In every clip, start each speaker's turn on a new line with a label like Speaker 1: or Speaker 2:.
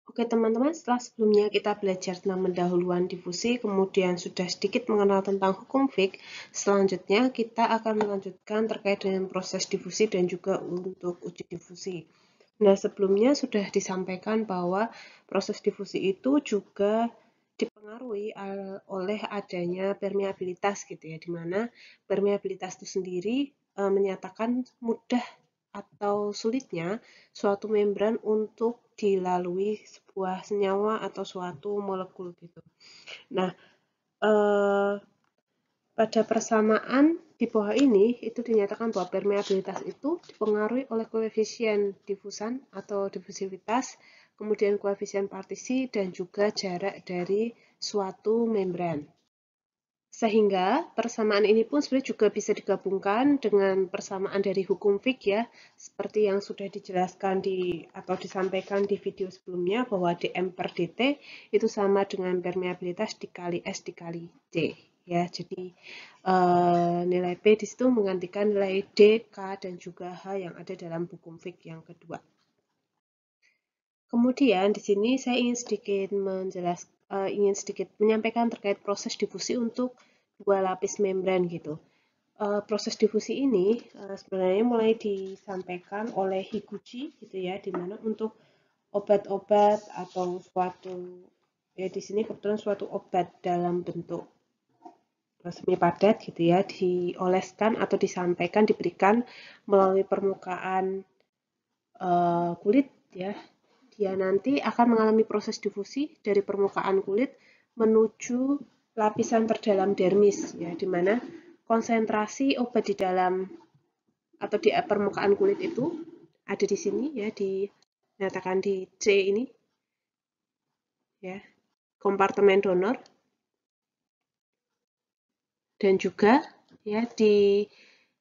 Speaker 1: Oke teman-teman, setelah sebelumnya kita belajar tentang pendahuluan difusi, kemudian sudah sedikit mengenal tentang hukum Fick, selanjutnya kita akan melanjutkan terkait dengan proses difusi dan juga untuk uji difusi. Nah, sebelumnya sudah disampaikan bahwa proses difusi itu juga dipengaruhi oleh adanya permeabilitas gitu ya, di mana permeabilitas itu sendiri menyatakan mudah atau sulitnya suatu membran untuk dilalui sebuah senyawa atau suatu molekul gitu. Nah, eh, pada persamaan di bawah ini itu dinyatakan bahwa permeabilitas itu dipengaruhi oleh koefisien difusan atau difusivitas, kemudian koefisien partisi dan juga jarak dari suatu membran. Sehingga persamaan ini pun sebenarnya juga bisa digabungkan dengan persamaan dari hukum Fick ya, seperti yang sudah dijelaskan atau disampaikan di video sebelumnya bahwa dm per dt itu sama dengan permeabilitas dikali S dikali D. Ya, jadi nilai P di situ menggantikan nilai D, K, dan juga H yang ada dalam hukum Fick yang kedua. Kemudian di sini saya ingin sedikit menyampaikan terkait proses difusi untuk dua lapis membran gitu. Proses difusi ini sebenarnya mulai disampaikan oleh Higuchi gitu ya, di mana untuk obat-obat atau suatu ya di sini kebetulan suatu obat dalam bentuk semi padat gitu ya, dioleskan atau disampaikan diberikan melalui permukaan kulit ya, dia nanti akan mengalami proses difusi dari permukaan kulit menuju lapisan terdalam dermis ya, di mana konsentrasi obat di dalam atau di permukaan kulit itu ada di sini ya, dinyatakan di C ini ya, kompartemen donor, dan juga ya di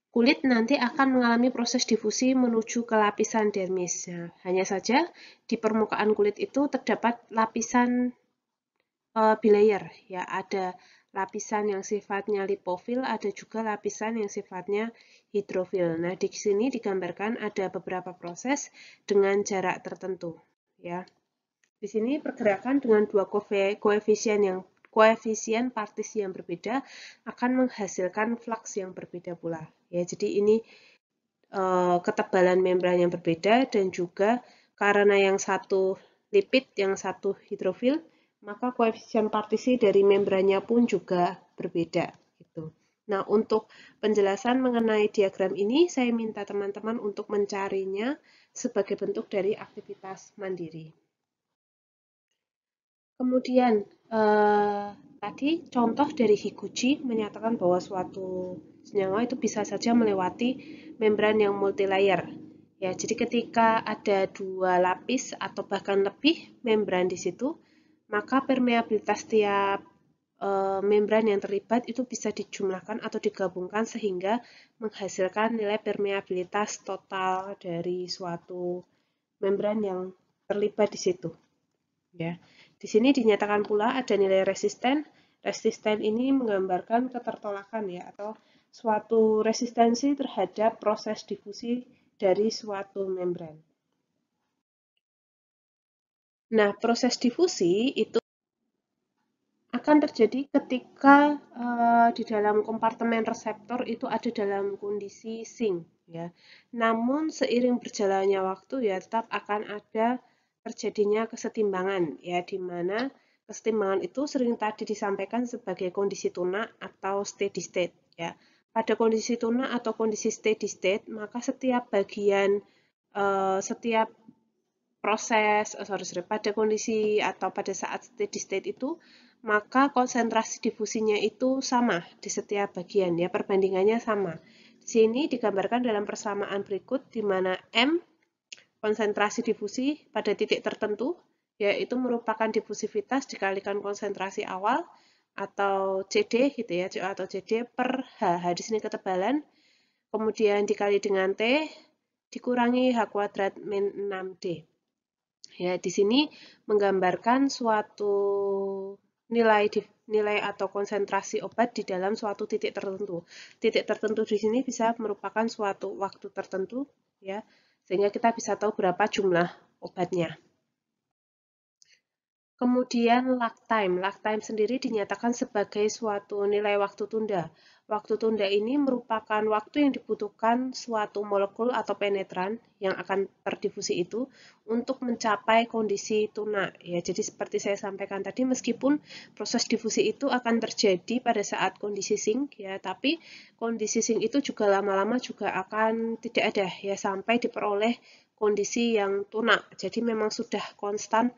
Speaker 1: kulit nanti akan mengalami proses difusi menuju ke lapisan dermis. Nah, hanya saja di permukaan kulit itu terdapat lapisan bilayer ya, ada lapisan yang sifatnya lipofil, ada juga lapisan yang sifatnya hidrofil. Nah, di sini digambarkan ada beberapa proses dengan jarak tertentu ya. Di sini pergerakan dengan dua koefisien partisi yang berbeda akan menghasilkan flux yang berbeda pula ya. Jadi ini ketebalan membran yang berbeda dan juga karena yang satu lipid, yang satu hidrofil, maka koefisien partisi dari membrannya pun juga berbeda gitu. Nah, untuk penjelasan mengenai diagram ini, saya minta teman-teman untuk mencarinya sebagai bentuk dari aktivitas mandiri. Kemudian, tadi contoh dari Higuchi menyatakan bahwa suatu senyawa itu bisa saja melewati membran yang multilayer. Ya, jadi ketika ada dua lapis atau bahkan lebih membran di situ, maka permeabilitas tiap membran yang terlibat itu bisa dijumlahkan atau digabungkan sehingga menghasilkan nilai permeabilitas total dari suatu membran yang terlibat di situ. Ya. Di sini dinyatakan pula ada nilai resisten. Resisten ini menggambarkan ketertolakan ya, atau suatu resistensi terhadap proses difusi dari suatu membran. Nah, proses difusi itu akan terjadi ketika di dalam kompartemen reseptor itu ada dalam kondisi sync ya. Namun seiring berjalannya waktu ya tetap akan ada terjadinya kesetimbangan ya, di mana kesetimbangan itu sering tadi disampaikan sebagai kondisi tunak atau steady state ya. Pada kondisi tunak atau kondisi steady state, maka setiap bagian setiap proses pada kondisi atau pada saat steady state itu, maka konsentrasi difusinya itu sama di setiap bagian ya, perbandingannya sama. Di sini digambarkan dalam persamaan berikut di mana M konsentrasi difusi pada titik tertentu yaitu merupakan difusivitas dikalikan konsentrasi awal atau CD gitu ya, CO atau CD per H. Di sini ketebalan, kemudian dikali dengan T dikurangi H kuadrat min 6D. Ya, di sini menggambarkan suatu nilai atau konsentrasi obat di dalam suatu titik tertentu. Titik tertentu di sini bisa merupakan suatu waktu tertentu ya, sehingga kita bisa tahu berapa jumlah obatnya. Kemudian lag time. Lag time sendiri dinyatakan sebagai suatu nilai waktu tunda. Waktu tunda ini merupakan waktu yang dibutuhkan suatu molekul atau penetran yang akan terdifusi itu untuk mencapai kondisi tuna. Ya, jadi seperti saya sampaikan tadi, meskipun proses difusi itu akan terjadi pada saat kondisi sink, ya, tapi kondisi sink itu juga lama-lama juga akan tidak ada, ya, sampai diperoleh kondisi yang tuna. Jadi memang sudah konstan.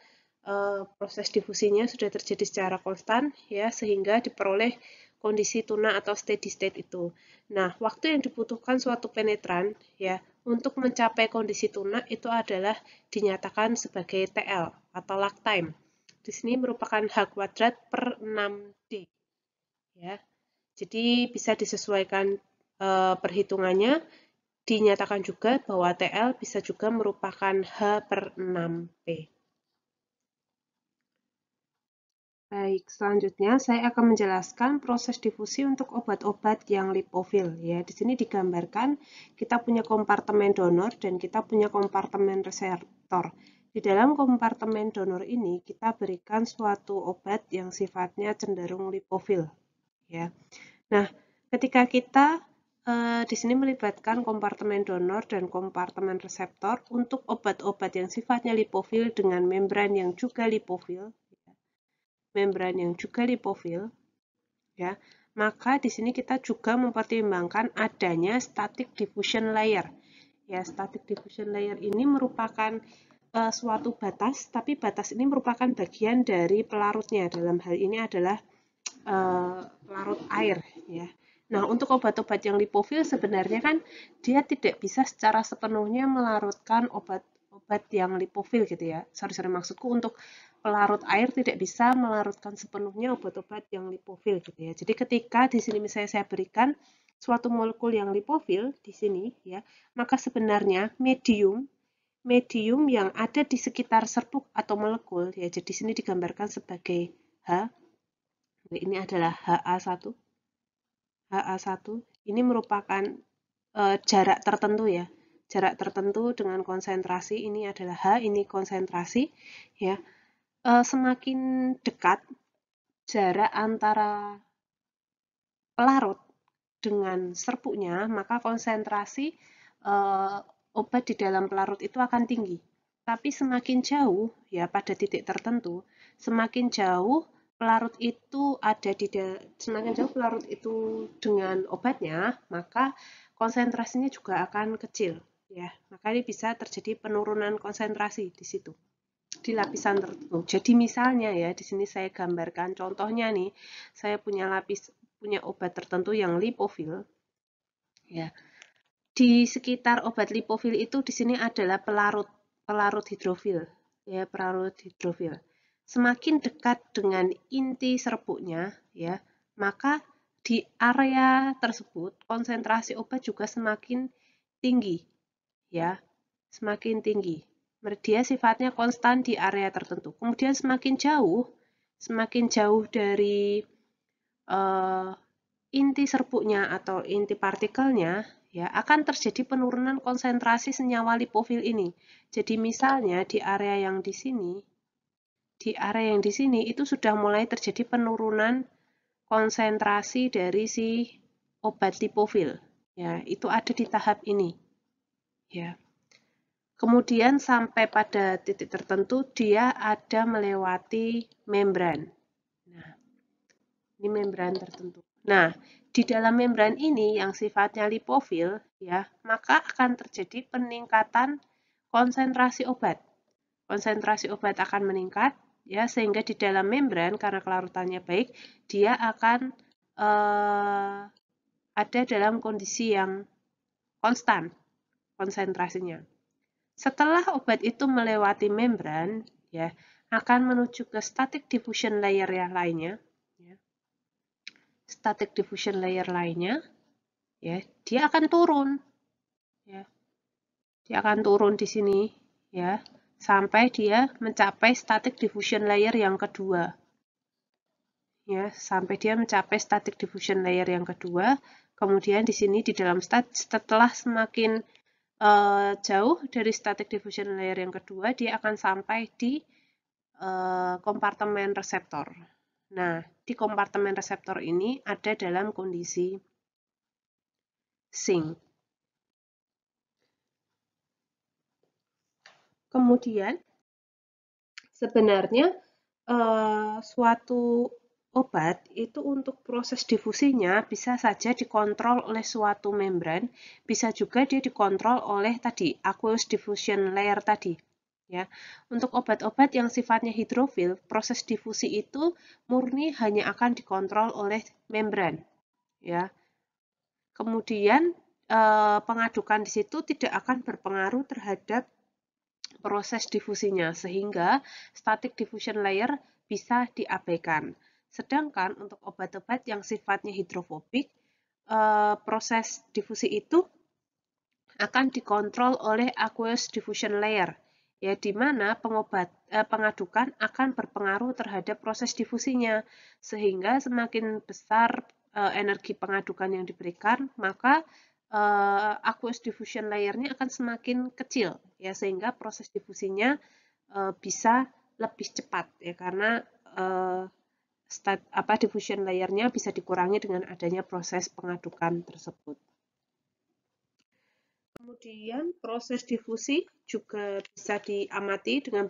Speaker 1: Proses difusinya sudah terjadi secara konstan, ya, sehingga diperoleh kondisi tuna atau steady state itu. Nah, waktu yang dibutuhkan suatu penetran, ya, untuk mencapai kondisi tuna itu adalah dinyatakan sebagai TL atau lag time. Di sini merupakan H kuadrat per 6D, ya. Jadi bisa disesuaikan perhitungannya. Dinyatakan juga bahwa TL bisa juga merupakan H per 6P. Baik, selanjutnya saya akan menjelaskan proses difusi untuk obat-obat yang lipofil. Ya, di sini digambarkan kita punya kompartemen donor dan kita punya kompartemen reseptor. Di dalam kompartemen donor ini kita berikan suatu obat yang sifatnya cenderung lipofil. Ya, nah ketika kita di sini melibatkan kompartemen donor dan kompartemen reseptor untuk obat-obat yang sifatnya lipofil dengan membran yang juga lipofil. Membran yang juga lipofil, ya, maka di sini kita juga mempertimbangkan adanya static diffusion layer. Ya, static diffusion layer ini merupakan suatu batas, tapi batas ini merupakan bagian dari pelarutnya. Dalam hal ini adalah pelarut air, ya. Nah, untuk obat-obat yang lipofil sebenarnya kan dia tidak bisa secara sepenuhnya melarutkan obat-obat yang lipofil gitu ya. Sorry, maksudku untuk pelarut air tidak bisa melarutkan sepenuhnya obat-obat yang lipofil gitu ya. Jadi ketika di sini misalnya saya berikan suatu molekul yang lipofil di sini ya, maka sebenarnya medium yang ada di sekitar serbuk atau molekul ya. Jadi di sini digambarkan sebagai H. Ini adalah HA1. HA1 ini merupakan jarak tertentu ya. Jarak tertentu dengan konsentrasi ini adalah H, ini konsentrasi ya. Semakin dekat jarak antara pelarut dengan serbuknya, maka konsentrasi obat di dalam pelarut itu akan tinggi. Tapi semakin jauh, ya pada titik tertentu, semakin jauh pelarut itu semakin jauh pelarut itu dengan obatnya, maka konsentrasinya juga akan kecil. Ya, maka ini bisa terjadi penurunan konsentrasi di situ, di lapisan tertentu. Jadi misalnya ya, di sini saya gambarkan contohnya nih, saya punya obat tertentu yang lipofil. Ya. Di sekitar obat lipofil itu di sini adalah pelarut hidrofil. Ya, pelarut hidrofil. Semakin dekat dengan inti serbuknya, ya, maka di area tersebut konsentrasi obat juga semakin tinggi, ya, semakin tinggi. Dia sifatnya konstan di area tertentu. Kemudian semakin jauh dari inti serbuknya atau inti partikelnya, ya, akan terjadi penurunan konsentrasi senyawa lipofil ini. Jadi misalnya di area yang di sini itu sudah mulai terjadi penurunan konsentrasi dari si obat lipofil. Ya, itu ada di tahap ini. Ya. Kemudian sampai pada titik tertentu dia ada melewati membran. Nah, ini membran tertentu. Nah, di dalam membran ini yang sifatnya lipofil, ya, maka akan terjadi peningkatan konsentrasi obat. Konsentrasi obat akan meningkat, ya, sehingga di dalam membran karena kelarutannya baik, dia akan ada dalam kondisi yang konstan konsentrasinya. Setelah obat itu melewati membran, ya, akan menuju ke static diffusion layer yang lainnya. Ya. Static diffusion layer lainnya, ya, dia akan turun. Ya. Dia akan turun di sini, ya, sampai dia mencapai static diffusion layer yang kedua. Ya, sampai dia mencapai static diffusion layer yang kedua. Kemudian di sini di dalam setelah semakin jauh dari static diffusion layer yang kedua, dia akan sampai di kompartemen reseptor. Nah, di kompartemen reseptor ini ada dalam kondisi sink. Kemudian, sebenarnya suatu obat itu untuk proses difusinya bisa saja dikontrol oleh suatu membran, bisa juga dia dikontrol oleh tadi aqueous diffusion layer tadi. Ya, untuk obat-obat yang sifatnya hidrofil, proses difusi itu murni hanya akan dikontrol oleh membran. Ya, kemudian pengadukan di situ tidak akan berpengaruh terhadap proses difusinya, sehingga static diffusion layer bisa diabaikan. Sedangkan untuk obat-obat yang sifatnya hidrofobik, proses difusi itu akan dikontrol oleh aqueous diffusion layer, ya, di mana pengadukan akan berpengaruh terhadap proses difusinya, sehingga semakin besar energi pengadukan yang diberikan, maka aqueous diffusion layer-nya akan semakin kecil, ya, sehingga proses difusinya bisa lebih cepat, ya, karena diffusion layer-nya bisa dikurangi dengan adanya proses pengadukan tersebut. Kemudian proses difusi juga bisa diamati dengan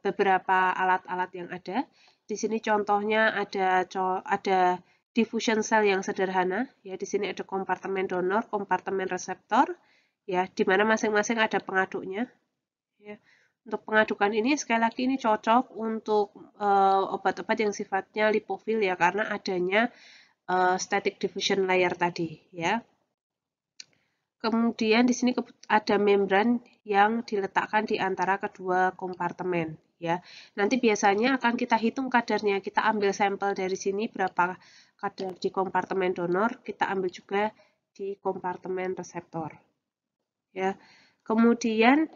Speaker 1: beberapa alat-alat yang ada. Di sini contohnya ada diffusion cell yang sederhana, ya. Di sini ada kompartemen donor, kompartemen reseptor, ya, di mana masing-masing ada pengaduknya. Ya. Untuk pengadukan ini sekali lagi ini cocok untuk obat-obat yang sifatnya lipofil, ya, karena adanya static diffusion layer tadi, ya. Kemudian di sini ada membran yang diletakkan di antara kedua kompartemen, ya. Nanti biasanya akan kita hitung kadarnya. Kita ambil sampel dari sini berapa kadar di kompartemen donor, kita ambil juga di kompartemen reseptor. Ya. Kemudian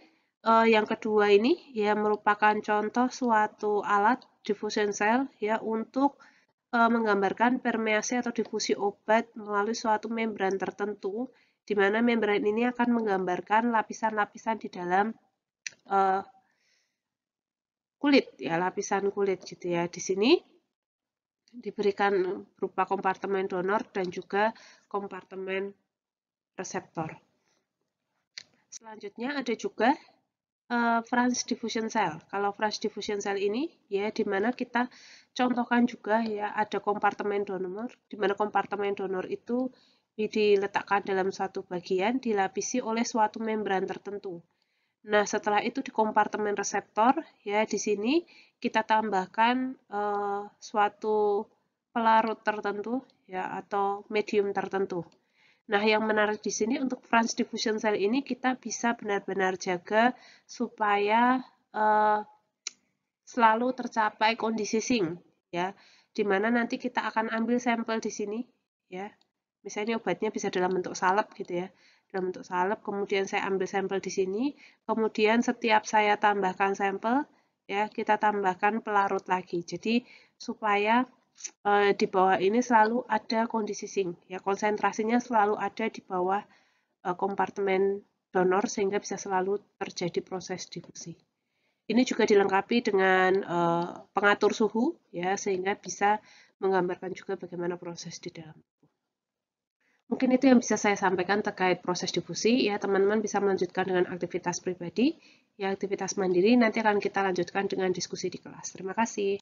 Speaker 1: yang kedua ini ya merupakan contoh suatu alat diffusion cell, ya, untuk menggambarkan permeasi atau difusi obat melalui suatu membran tertentu, di mana membran ini akan menggambarkan lapisan-lapisan di dalam kulit, ya, lapisan kulit gitu, ya. Di sini diberikan berupa kompartemen donor dan juga kompartemen reseptor. Selanjutnya ada juga Franz diffusion cell. Kalau Franz diffusion cell ini, ya, di mana kita contohkan juga, ya, ada kompartemen donor, di mana kompartemen donor itu diletakkan dalam suatu bagian dilapisi oleh suatu membran tertentu. Nah, setelah itu di kompartemen reseptor, ya, di sini kita tambahkan suatu pelarut tertentu, ya, atau medium tertentu. Nah, yang menarik di sini untuk Franz diffusion cell ini kita bisa benar-benar jaga supaya selalu tercapai kondisi sink, ya, di mana nanti kita akan ambil sampel di sini, ya. Misalnya obatnya bisa dalam bentuk salep gitu, ya. Dalam bentuk salep, kemudian saya ambil sampel di sini, kemudian setiap saya tambahkan sampel, ya, kita tambahkan pelarut lagi. Jadi supaya di bawah ini selalu ada kondisi sink, ya, konsentrasinya selalu ada di bawah kompartemen donor sehingga bisa selalu terjadi proses difusi. Ini juga dilengkapi dengan pengatur suhu, ya, sehingga bisa menggambarkan juga bagaimana proses di dalam tubuh. Mungkin itu yang bisa saya sampaikan terkait proses difusi, ya. Teman-teman bisa melanjutkan dengan aktivitas pribadi, ya, aktivitas mandiri nanti akan kita lanjutkan dengan diskusi di kelas. Terima kasih.